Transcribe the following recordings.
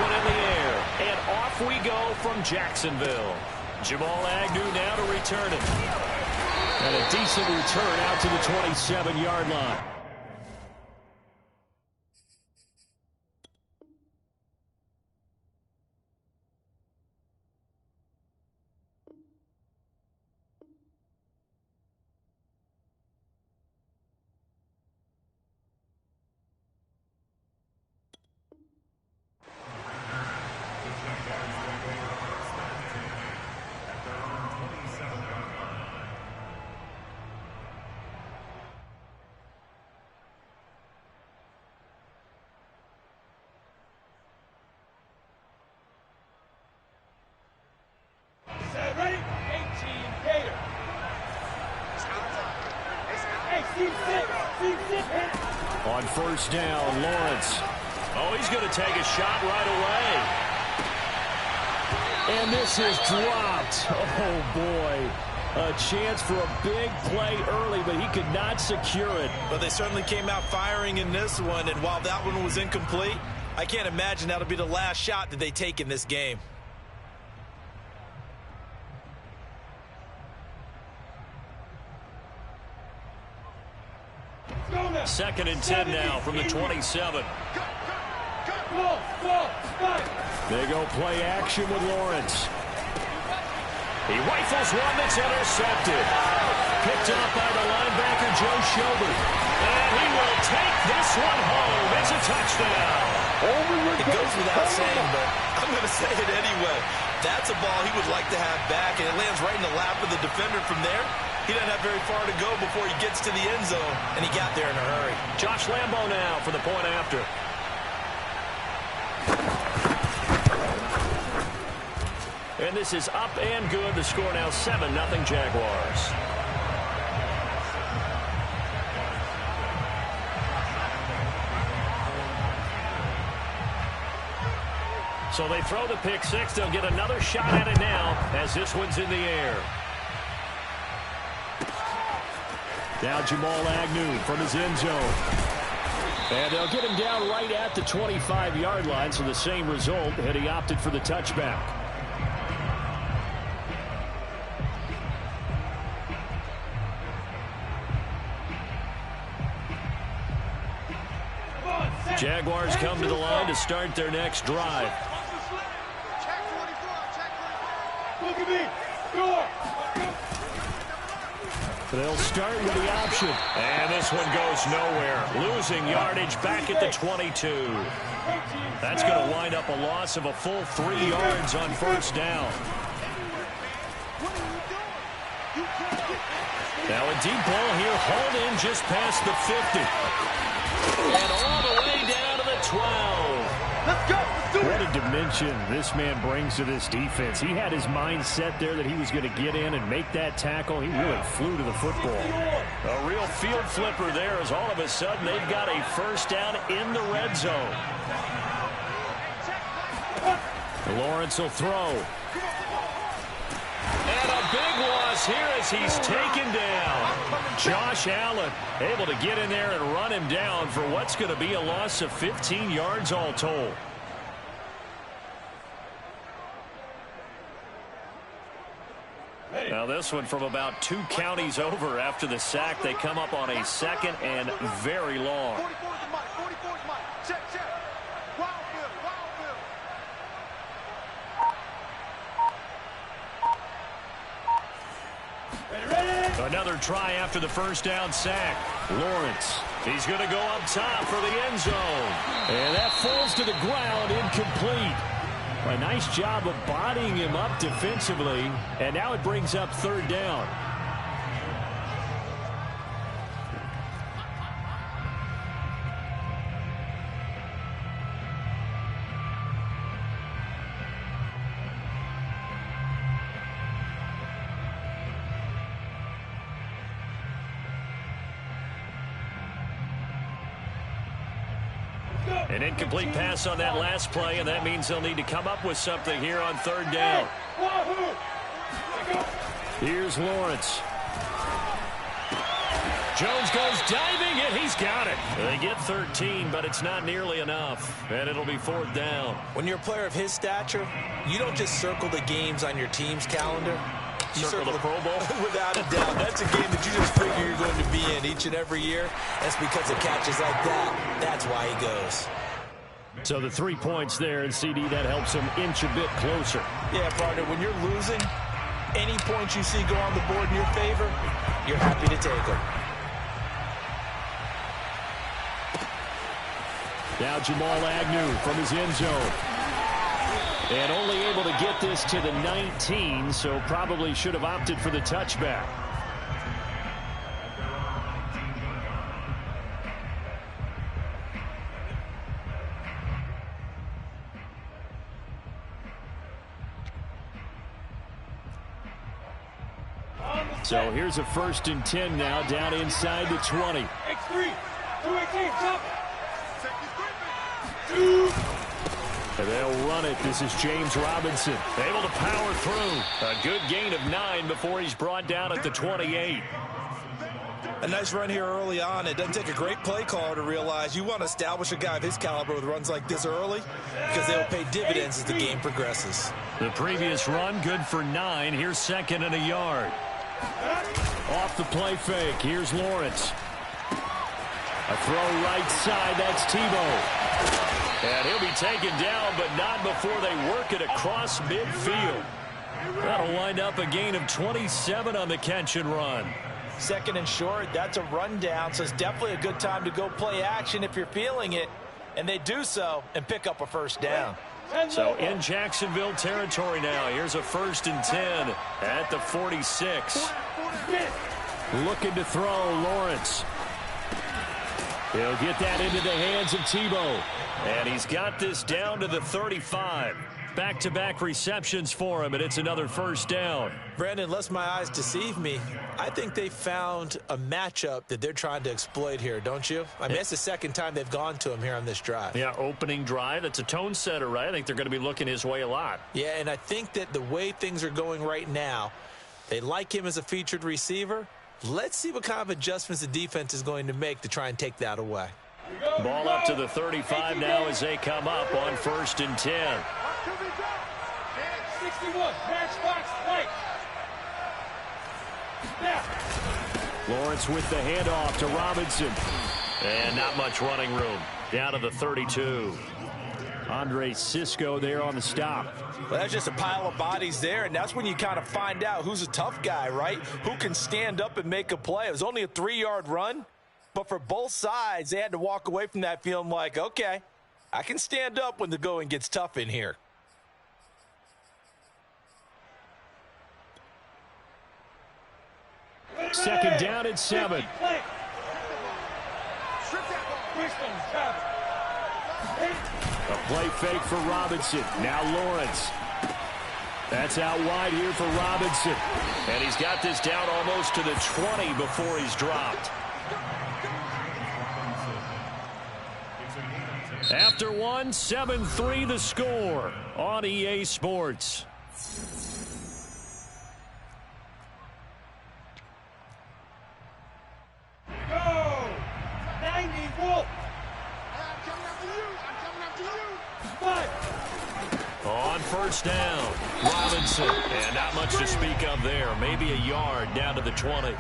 one in the air. And off we go from Jacksonville. Jamal Agnew now to return it. And a decent return out to the 27-yard line. On first down, Lawrence. Oh, he's going to take a shot right away. And this is dropped. Oh, boy. A chance for a big play early, but he could not secure it. But they certainly came out firing in this one, and while that one was incomplete, I can't imagine that'll be the last shot that they take in this game. Second and 10 now from the 27. They go play action with Lawrence. He rifles one that's intercepted. Picked up by the linebacker, Joe Schobert. And he will take this one home. It's a touchdown. It goes without saying, but I'm going to say it anyway. That's a ball he would like to have back, and it lands right in the lap of the defender from there. He doesn't have very far to go before he gets to the end zone, and he got there in a hurry. Josh Lambo now for the point after. And this is up and good. The score now 7-0 Jaguars. So they throw the pick six. They'll get another shot at it now as this one's in the air. Now Jamal Agnew from his end zone. And they'll get him down right at the 25-yard line, so the same result, and he opted for the touchback. Jaguars come to the line to start their next drive. Look at me. Score. They'll start with the option. And this one goes nowhere. Losing yardage back at the 22. That's going to wind up a loss of a full 3 yards on first down. Now a deep ball here, hauled in just past the 50. And all the way down to the 12. Let's go. What a dimension this man brings to this defense. He had his mind set there that he was going to get in and make that tackle. He really flew to the football. A real field flipper there as all of a sudden they've got a first down in the red zone. Lawrence will throw. And a big loss here as he's taken down. Josh Allen able to get in there and run him down for what's going to be a loss of 15 yards all told. Now this one from about 2 counties over after the sack. They come up on a second and very long. Another try after the first down sack. Lawrence, he's going to go up top for the end zone. And that falls to the ground, incomplete. A nice job of bodying him up defensively. And now it brings up third down. An incomplete pass on that last play, and that means they'll need to come up with something here on third down. Here's Lawrence. Jones goes diving, and he's got it. They get 13, but it's not nearly enough, and it'll be 4th down. When you're a player of his stature, you don't just circle the games on your team's calendar. You circle the Pro Bowl? Without a doubt. That's a game that you just figure you're going to be in each and every year. That's because of catches like that. That's why he goes. So the 3 points there, and CD, that helps him inch a bit closer. Yeah, partner, when you're losing, any points you see go on the board in your favor, you're happy to take them. Now Jamal Agnew from his end zone. And only able to get this to the 19, so probably should have opted for the touchback. So here's a 1st and 10 now, down inside the 20. X3, 218, top. And they'll run it. This is James Robinson, able to power through. A good gain of 9 before he's brought down at the 28. A nice run here early on. It doesn't take a great play caller to realize you want to establish a guy of his caliber with runs like this early because they'll pay dividends as the game progresses. The previous run, good for 9. Here's 2nd and a yard. Off the play fake. Here's Lawrence. A throw right side. That's Tebow. And he'll be taken down, but not before they work it across midfield. That'll wind up a gain of 27 on the catch and run. 2nd and short, that's a rundown, so it's definitely a good time to go play action if you're feeling it. And they do so and pick up a 1st down. So in Jacksonville territory now. Here's a 1st and 10 at the 46. Looking to throw, Lawrence. He'll get that into the hands of Tebow. And he's got this down to the 35. Back-to-back receptions for him, and it's another 1st down. Brandon, unless my eyes deceive me, I think they found a matchup that they're trying to exploit here, don't you? I mean, it's the 2nd time they've gone to him here on this drive. Yeah, opening drive. It's a tone setter, right? I think they're going to be looking his way a lot. Yeah, and I think that the way things are going right now, they like him as a featured receiver. Let's see what kind of adjustments the defense is going to make to try and take that away. Ball up to the 35 now as they come up on 1st and 10. 61, matchbox right. Lawrence with the handoff to Robinson. And not much running room. Down to the 32. Andre Cisco there on the stop. Well, that's just a pile of bodies there, and that's when you kind of find out who's a tough guy, right? Who can stand up and make a play. It was only a 3-yard run, but for both sides, they had to walk away from that feeling like, okay, I can stand up when the going gets tough in here. Second down at 7. A play fake for Robinson. Now Lawrence. That's out wide here for Robinson. And he's got this down almost to the 20 before he's dropped. After 1, 7-3 the score on EA Sports. Go! 90, Wolf! I'm coming after you! On 1st down, Robinson. And not much to speak of there. Maybe a yard down to the 20.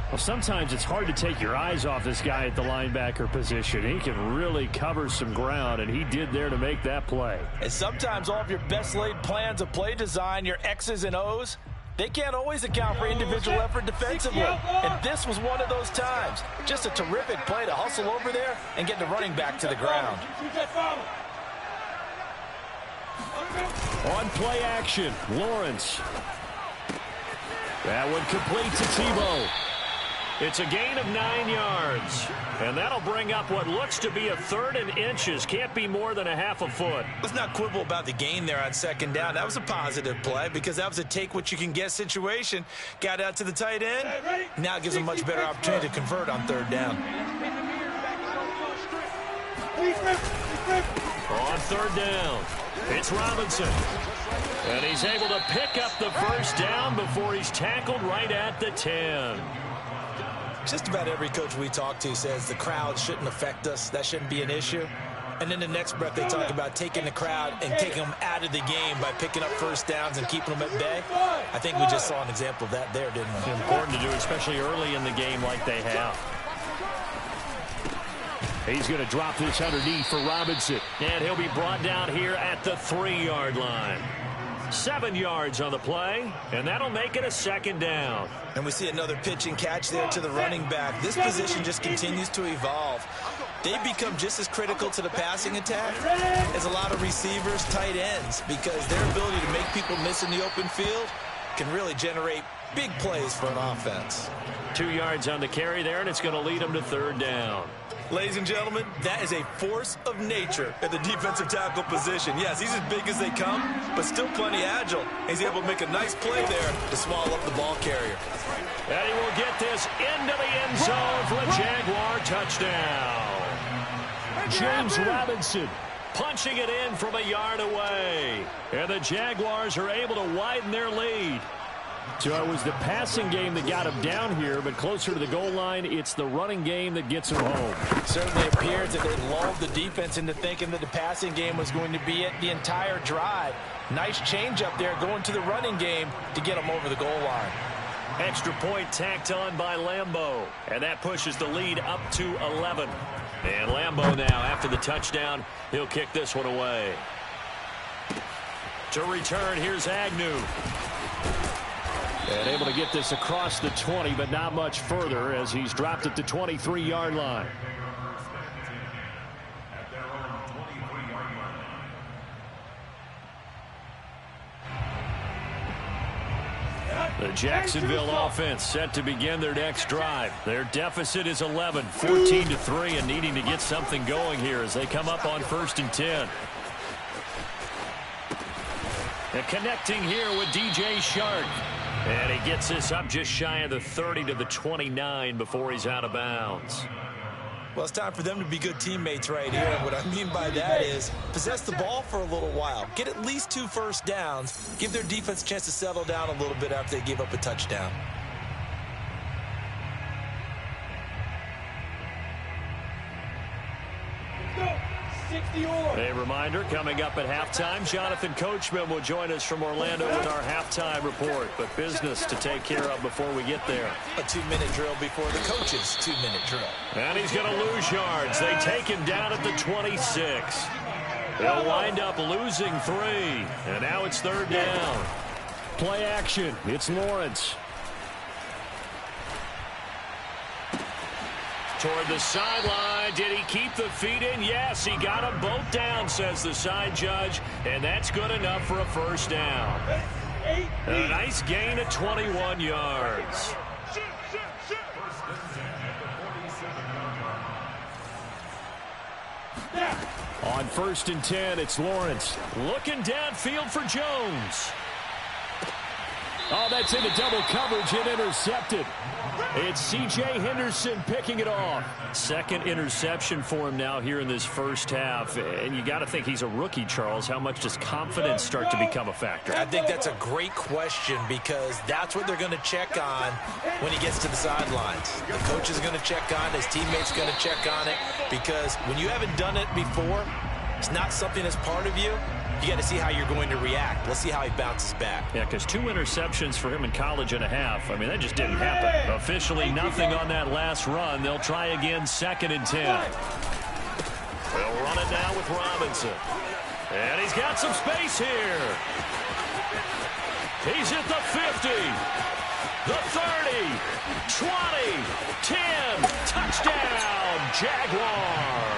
Well, sometimes it's hard to take your eyes off this guy at the linebacker position. He can really cover some ground, and he did there to make that play. And sometimes all of your best laid plans of play design, your X's and O's, they can't always account for individual effort defensively. And this was one of those times. Just a terrific play to hustle over there and get the running back to the ground. On play action, Lawrence. That one complete to Tebow. It's a gain of 9 yards. And that'll bring up what looks to be a 3rd and inches. Can't be more than a half a foot. Let's not quibble about the gain there on 2nd down. That was a positive play because that was a take-what-you-can-get situation. Got out to the tight end. Now it gives them much better opportunity to convert on 3rd down. On 3rd down, it's Robinson. And he's able to pick up the 1st down before he's tackled right at the 10. Just about every coach we talk to says the crowd shouldn't affect us. That shouldn't be an issue. And then the next breath they talk about taking the crowd and taking them out of the game by picking up first downs and keeping them at bay. I think we just saw an example of that there, didn't we? It's important to do, especially early in the game like they have. He's going to drop this underneath for Robinson. And he'll be brought down here at the 3-yard line. 7 yards on the play, and that'll make it a 2nd down. And we see another pitch and catch there to the running back. This position just continues to evolve. They become just as critical to the passing attack as a lot of receivers, tight ends, because their ability to make people miss in the open field can really generate big plays for an offense. 2 yards on the carry there, and it's going to lead them to 3rd down. Ladies and gentlemen, that is a force of nature at the defensive tackle position. Yes, he's as big as they come, but still plenty agile. He's able to make a nice play there to swallow up the ball carrier. And he will get this into the end zone for a Jaguar touchdown. James Robinson punching it in from a yard away. And the Jaguars are able to widen their lead. So it was the passing game that got him down here, but closer to the goal line, it's the running game that gets him home. Certainly appears that they lulled the defense into thinking that the passing game was going to be it the entire drive. Nice change up there going to the running game to get them over the goal line. Extra point tacked on by Lambeau, and that pushes the lead up to 11. And Lambeau now, after the touchdown, he'll kick this one away. To return, here's Agnew. And able to get this across the 20, but not much further as he's dropped at the 23-yard line. The Jacksonville offense set to begin their next drive. Their deficit is 11, 14-3, and needing to get something going here as they come up on 1st and 10. And connecting here with DJ Shark. And he gets this up just shy of the 30 to the 29 before he's out of bounds. Well, it's time for them to be good teammates right here. And what I mean by that is possess the ball for a little while. Get at least 2 first downs. Give their defense a chance to settle down a little bit after they give up a touchdown. A reminder, coming up at halftime, Jonathan Coachman will join us from Orlando with our halftime report. But business to take care of before we get there. A 2-minute drill before the coach's 2-minute drill. And he's going to lose yards. They take him down at the 26. They'll wind up losing 3. And now it's 3rd down. Play action. It's Lawrence. Toward the sideline. Did he keep the feet in? Yes, he got them both down, says the side judge. And that's good enough for a 1st down. A nice gain of 21 yards. On 1st and 10, it's Lawrence. Looking downfield for Jones. Oh, that's into double coverage and intercepted. It's C.J. Henderson picking it off. 2nd interception for him now here in this first half. And you got to think he's a rookie, Charles. How much does confidence start to become a factor? I think that's a great question because that's what they're going to check on when he gets to the sidelines. The coach is going to check on it. His teammate's going to check on it because when you haven't done it before, it's not something that's part of you. You got to see how you're going to react. Let's see how he bounces back. Yeah, because 2 interceptions for him in college and a half. I mean, that just didn't happen. Officially nothing on that last run. They'll try again 2nd and 10. They'll run it now with Robinson. And he's got some space here. He's at the 50, the 30, 20, 10. Touchdown, Jaguars.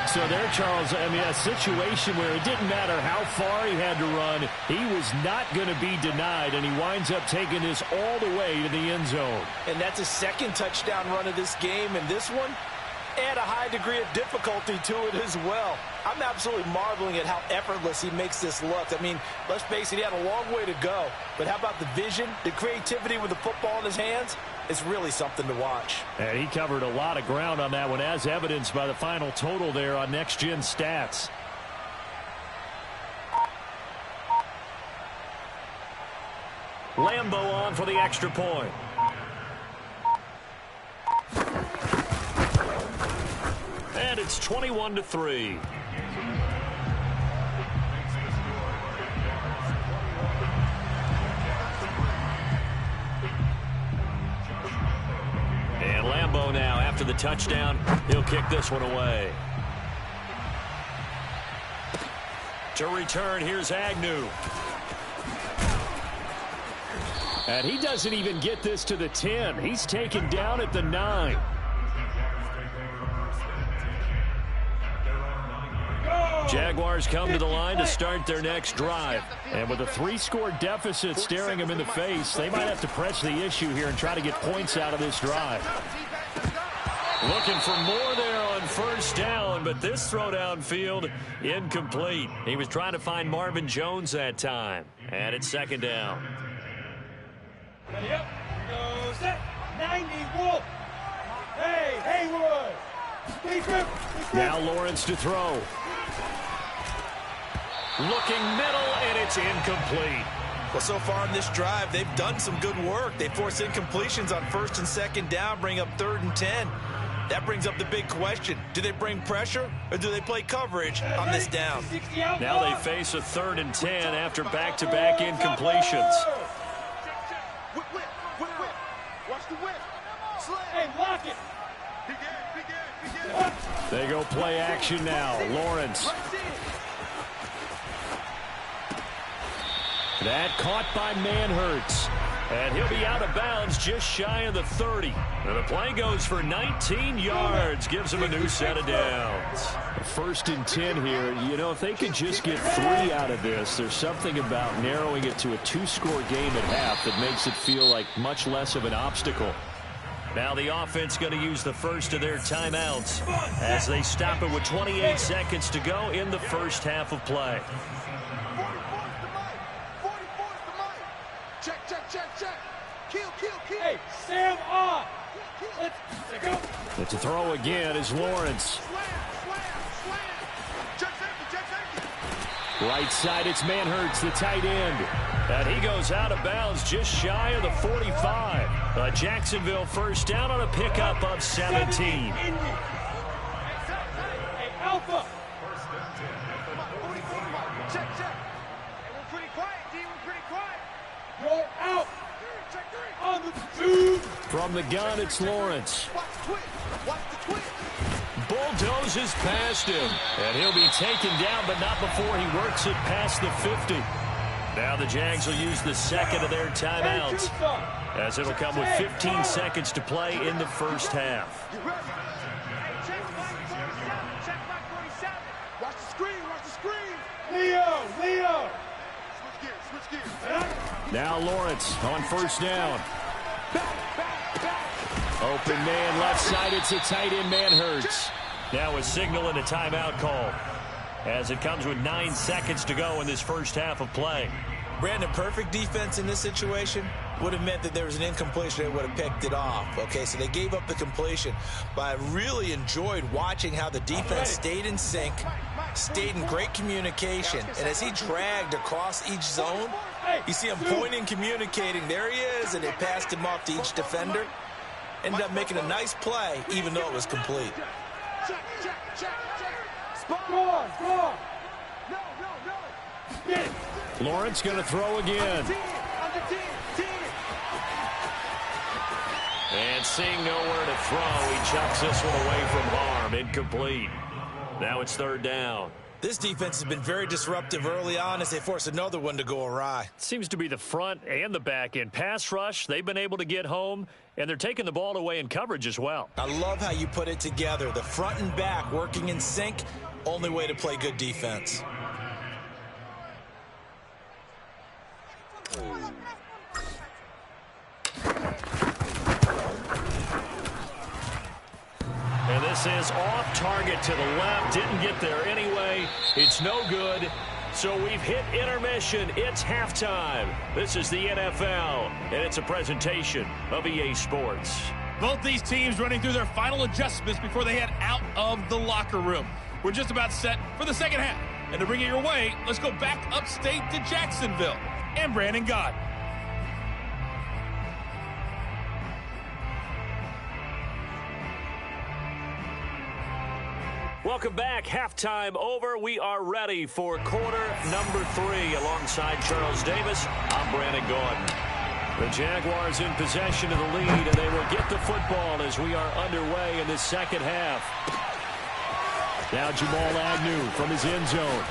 So there, Charles, I mean, a situation where it didn't matter how far he had to run. He was not going to be denied, and he winds up taking this all the way to the end zone. And that's a 2nd touchdown run of this game, and this one, add a high degree of difficulty to it as well. I'm absolutely marveling at how effortless he makes this look. I mean, let's face it, he had a long way to go. But how about the vision, the creativity with the football in his hands? It's really something to watch. And he covered a lot of ground on that one, as evidenced by the final total there on Next Gen Stats. Lambeau on for the extra point. And it's 21-3. And Lambeau now, after the touchdown, he'll kick this one away. To return, here's Agnew. And he doesn't even get this to the 10. He's taken down at the 9. Jaguars come to the line to start their next drive. And with a 3-score deficit staring them in the face, they might have to press the issue here and try to get points out of this drive. Looking for more there on first down, but this throw downfield incomplete. He was trying to find Marvin Jones that time. And it's second down. Ready up. Go set. 90 Wolf. Hey, Haywood. Now Lawrence to throw. Looking middle, and it's incomplete. Well, so far in this drive, they've done some good work. They force incompletions on first and second down, bring up 3rd and 10. That brings up the big question. Do they bring pressure, or do they play coverage on this down? Now they face a 3rd and 10 after back-to-back incompletions. They go play action now. Lawrence. That caught by Manhertz. And he'll be out of bounds just shy of the 30. And the play goes for 19 yards. Gives him a new set of downs. 1st and 10 here. You know, if they could just get 3 out of this, there's something about narrowing it to a 2-score game at half that makes it feel like much less of an obstacle. Now the offense going to use the first of their timeouts as they stop it with 28 seconds to go in the first half of play. Hey, Sam on. Let's go. It's a throw again is Lawrence. Right side, it's Manhertz, the tight end. And he goes out of bounds just shy of the 45. A Jacksonville first down on a pickup of 17. Hey, Alpha. Check. We're pretty quiet, D. We're pretty quiet. You're out. On the 2. From the gun, it's Lawrence. Watch the twitch. Bulldozes past him. And he'll be taken down, but not before he works it past the 50. Now the Jags will use the second of their timeouts, as it'll come with 15 seconds to play in the first half. Watch the screen. Leo. Switch gears. Now Lawrence on first down. Open man left side. It's a tight end Manhertz. Now a signal and a timeout call, as it comes with 9 seconds to go in this first half of play. Brandon, perfect defense in this situation would have meant that there was an incompletion. They would have picked it off. Okay, so they gave up the completion. But I really enjoyed watching how the defense stayed in sync, stayed in great communication. And as he dragged across each zone, you see him pointing, communicating. There he is, and they passed him off to each defender. Ended up making a nice play, even though it was complete. Go on. Lawrence going to throw again. And seeing nowhere to throw, he chucks this one away from harm. Incomplete. Now it's 3rd down. This defense has been very disruptive early on as they force another one to go awry. Seems to be the front and the back end. Pass rush, they've been able to get home, and they're taking the ball away in coverage as well. I love how you put it together. The front and back working in sync, only way to play good defense. And this is off target to the left. Didn't get there anyway. It's no good. So we've hit intermission. It's halftime. This is the NFL, and it's a presentation of EA Sports. Both these teams running through their final adjustments before they head out of the locker room. We're just about set for the second half. And to bring it your way, let's go back upstate to Jacksonville and Brandon Gott. Welcome back. Halftime over. We are ready for quarter number 3. Alongside Charles Davis, I'm Brandon Gordon. The Jaguars in possession of the lead, and they will get the football as we are underway in the second half. Now Jamal Agnew from his end zone.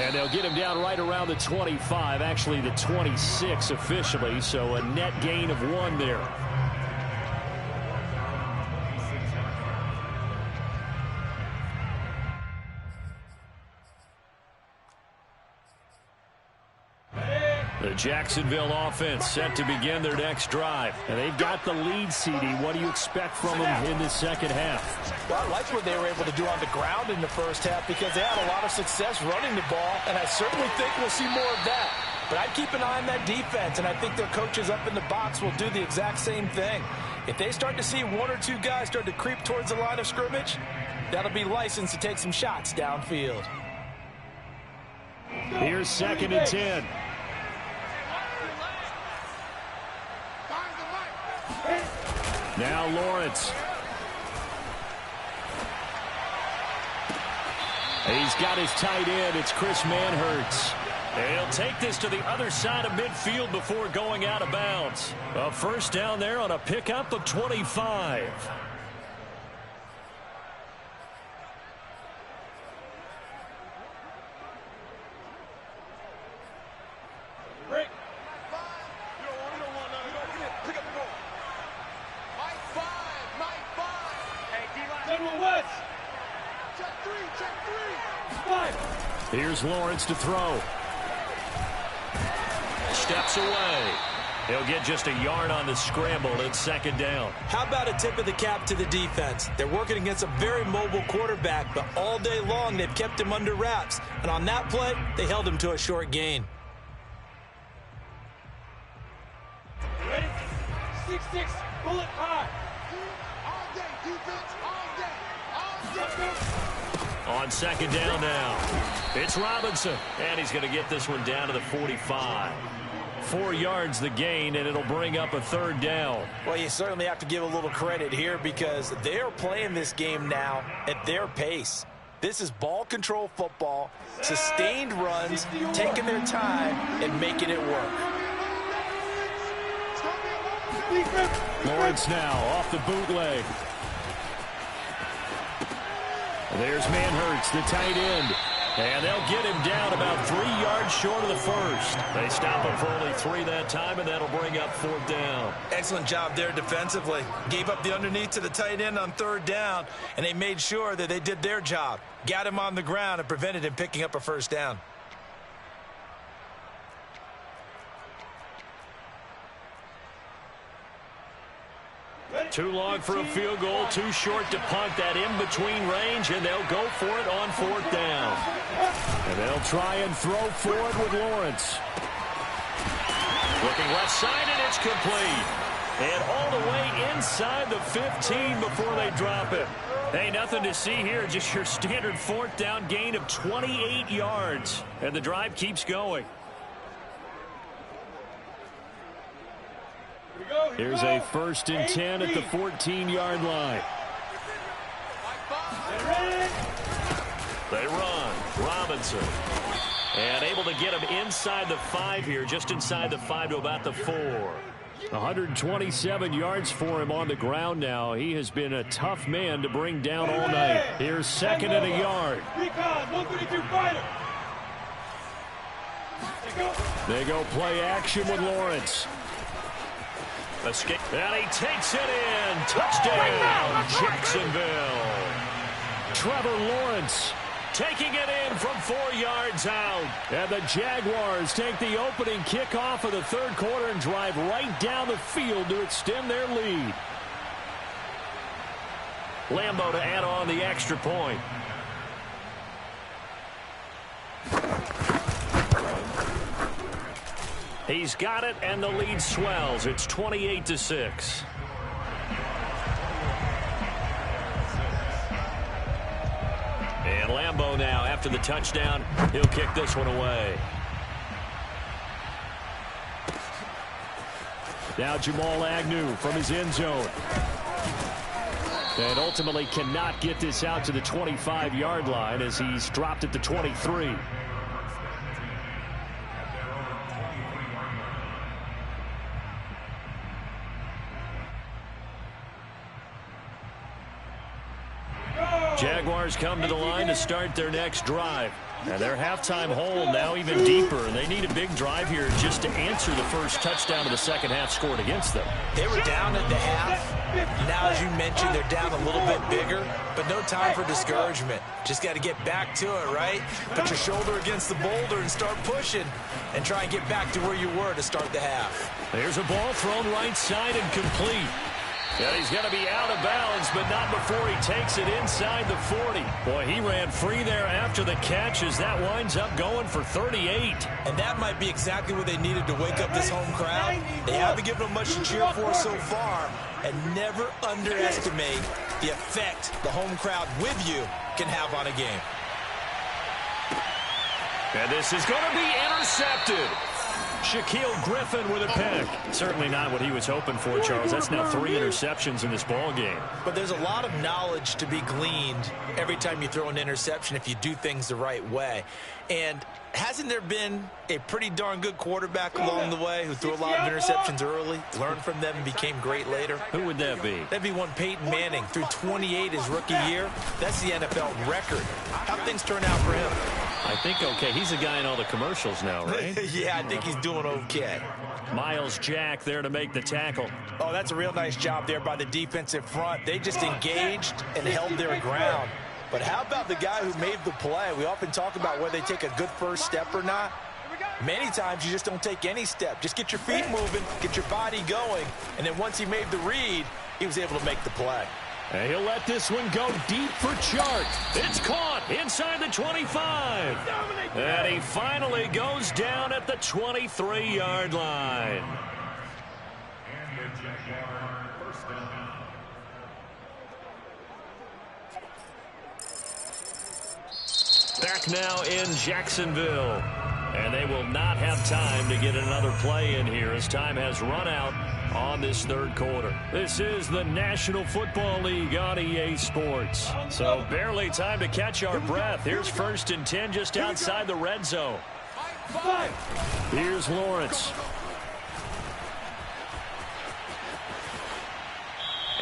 And they'll get him down right around the 25, actually the 26 officially, so a net gain of 1 there. The Jacksonville offense set to begin their next drive. And they've got the lead, CD. What do you expect from them in the second half? Well, I like what they were able to do on the ground in the first half because they had a lot of success running the ball, and I certainly think we'll see more of that. But I'd keep an eye on that defense, and I think their coaches up in the box will do the exact same thing. If they start to see 1 or 2 guys start to creep towards the line of scrimmage, that'll be licensed to take some shots downfield. Here's 2nd and 10. Now Lawrence. He's got his tight end. It's Chris Manhertz. He'll take this to the other side of midfield before going out of bounds. A first down there on a pickup of 25. Here's Lawrence to throw. Steps away. He'll get just a yard on the scramble. It's 2nd down. How about a tip of the cap to the defense? They're working against a very mobile quarterback, but all day long they've kept him under wraps. And on that play, they held him to a short gain. Ready? 6-6, bullet high. All day, defense, all day. All day. On 2nd down now. It's Robinson, and he's going to get this one down to the 45. 4 yards the gain, and it'll bring up a 3rd down. Well, you certainly have to give a little credit here because they're playing this game now at their pace. This is ball control football, sustained runs, taking their time, and making it work. Lawrence now off the bootleg. There's Manhertz, the tight end. And they'll get him down about 3 yards short of the first. They stop him for only 3 that time, and that'll bring up 4th down. Excellent job there defensively. Gave up the underneath to the tight end on 3rd down, and they made sure that they did their job. Got him on the ground and prevented him picking up a 1st down. Too long for a field goal, too short to punt. That in-between range, and they'll go for it on 4th down. And they'll try and throw forward with Lawrence. Looking left side, and it's complete. And all the way inside the 15 before they drop it. Hey, nothing to see here, just your standard 4th down gain of 28 yards. And the drive keeps going. Here's a 1st and 10 at the 14-yard line. They run. Robinson. And able to get him inside the 5 here, just inside the 5 to about the 4. 127 yards for him on the ground now. He has been a tough man to bring down all night. Here's 2nd and a yard. They go play action with Lawrence. Escape. And he takes it in. Touchdown, Jacksonville. Trevor Lawrence taking it in from 4 yards out. And the Jaguars take the opening kickoff of the 3rd quarter and drive right down the field to extend their lead. Lambeau to add on the extra point. He's got it, and the lead swells. It's 28-6. And Lambeau now, after the touchdown, he'll kick this one away. Now Jamal Agnew from his end zone. And ultimately cannot get this out to the 25-yard line as he's dropped at the 23. Jaguars come to the line to start their next drive. And their halftime hole now even deeper. And they need a big drive here just to answer the first touchdown of the second half scored against them. They were down at the half. Now, as you mentioned, they're down a little bit bigger, but no time for discouragement. Just got to get back to it, right? Put your shoulder against the boulder and start pushing and try and get back to where you were to start the half. There's a ball thrown right side and complete. And he's going to be out of bounds, but not before he takes it inside the 40. Boy, he ran free there after the catch as that winds up going for 38. And that might be exactly what they needed to wake up this home crowd. They haven't given them much to cheer for so far. And never underestimate the effect the home crowd with you can have on a game. And this is going to be intercepted. Shaquille Griffin with a pick. Certainly not what he was hoping for, Charles. That's now 3 interceptions in this ball game. But there's a lot of knowledge to be gleaned every time you throw an interception if you do things the right way. And hasn't there been a pretty darn good quarterback along the way who threw a lot of interceptions early, learned from them, and became great later? Who would that be? That'd be one Peyton Manning. Threw 28 his rookie year. That's the NFL record. How'd things turn out for him? I think okay. He's a guy in all the commercials now, right? Yeah, I think he's doing okay. Miles Jack there to make the tackle. Oh, that's a real nice job there by the defensive front. They just engaged and held their ground. But how about the guy who made the play? We often talk about whether they take a good first step or not. Many times you just don't take any step. Just get your feet moving, get your body going, and then once he made the read, he was able to make the play. And he'll let this one go deep for Chart. It's caught inside the 25. And he finally goes down at the 23-yard line. Back now in Jacksonville. And they will not have time to get another play in here as time has run out on this third quarter. This is the National Football League on EA Sports. So barely time to catch our breath. Here's 1st and 10 just outside the red zone. Here's Lawrence.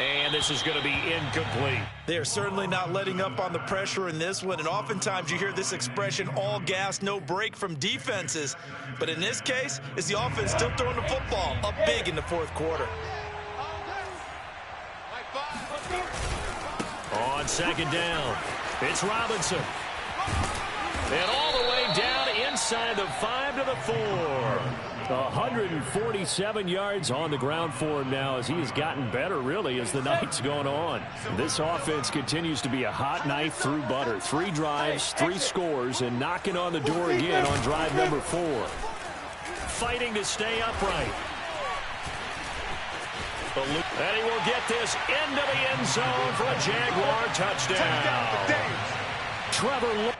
And this is going to be incomplete. They are certainly not letting up on the pressure in this one. And oftentimes you hear this expression, all gas, no break from defenses. But in this case, it's the offense still throwing the football up big in the fourth quarter. On 2nd down, it's Robinson. And all the way down inside the 5 to the 4. 147 yards on the ground for him now as he has gotten better, really, as the night's going on. This offense continues to be a hot knife through butter. 3 drives, 3 scores, and knocking on the door again on drive number 4. Fighting to stay upright. And he will get this into the end zone for a Jaguar touchdown. Trevor